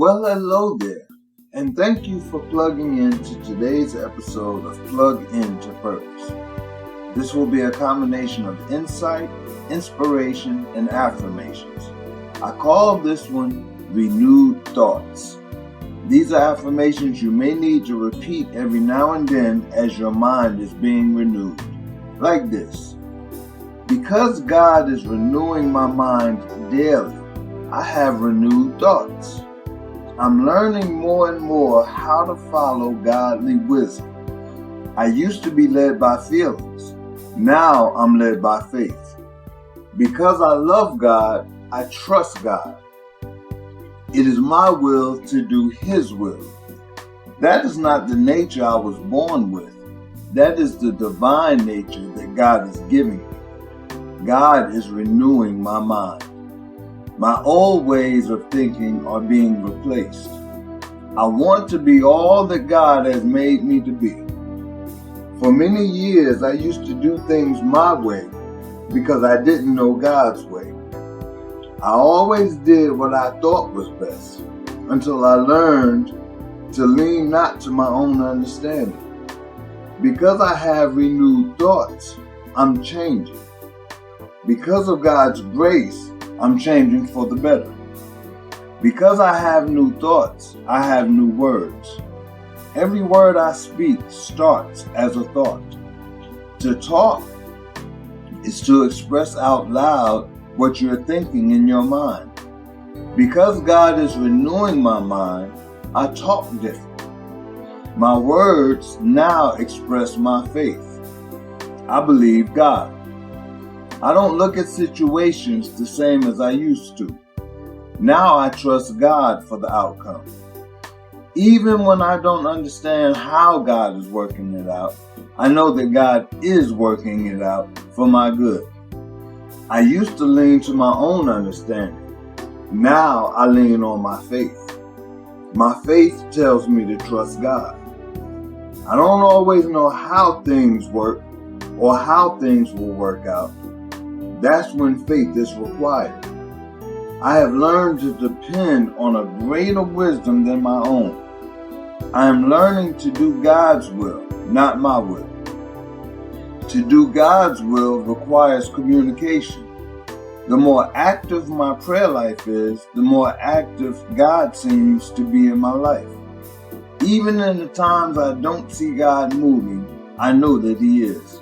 Well, hello there, and thank you for plugging in to today's episode of Plug Into Purpose. This will be a combination of insight, inspiration, and affirmations. I call this one Renewed Thoughts. These are affirmations you may need to repeat every now and then as your mind is being renewed. Like this: because God is renewing my mind daily, I have renewed thoughts. I'm learning more and more how to follow godly wisdom. I used to be led by feelings. Now I'm led by faith. Because I love God, I trust God. It is my will to do His will. That is not the nature I was born with. That is the divine nature that God is giving me. God is renewing my mind. My old ways of thinking are being replaced. I want to be all that God has made me to be. For many years, I used to do things my way because I didn't know God's way. I always did what I thought was best until I learned to lean not to my own understanding. Because I have renewed thoughts, I'm changing. Because of God's grace, I'm changing for the better. Because I have new thoughts, I have new words. Every word I speak starts as a thought. To talk is to express out loud what you're thinking in your mind. Because God is renewing my mind, I talk different. My words now express my faith. I believe God. I don't look at situations the same as I used to. Now I trust God for the outcome. Even when I don't understand how God is working it out, I know that God is working it out for my good. I used to lean to my own understanding. Now I lean on my faith. My faith tells me to trust God. I don't always know how things work or how things will work out. That's when faith is required. I have learned to depend on a greater wisdom than my own. I am learning to do God's will, not my will. To do God's will requires communication. The more active my prayer life is, the more active God seems to be in my life. Even in the times I don't see God moving, I know that He is.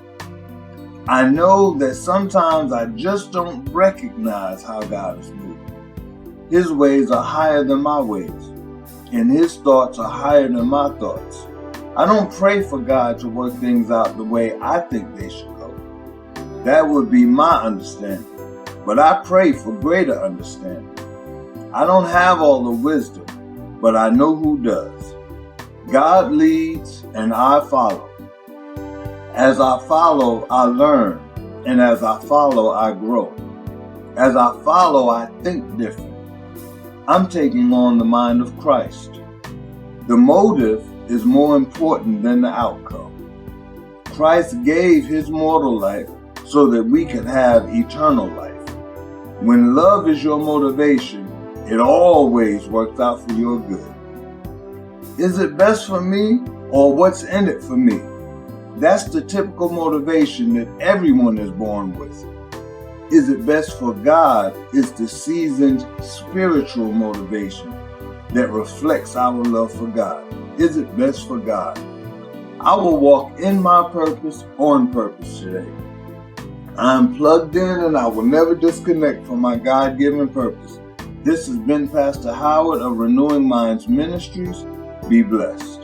I know that sometimes I just don't recognize how God is moving. His ways are higher than my ways, and His thoughts are higher than my thoughts. I don't pray for God to work things out the way I think they should go. That would be my understanding, but I pray for greater understanding. I don't have all the wisdom, but I know who does. God leads and I follow. As I follow, I learn, and as I follow, I grow. As I follow, I think different. I'm taking on the mind of Christ. The motive is more important than the outcome. Christ gave His mortal life so that we could have eternal life. When love is your motivation, it always works out for your good. Is it best for me, or what's in it for me? That's the typical motivation that everyone is born with. Is it best for God is the seasoned spiritual motivation that reflects our love for God. Is it best for God? I will walk in my purpose on purpose today. I am plugged in and I will never disconnect from my God-given purpose. This has been Pastor Howard of Renewing Minds Ministries. Be blessed.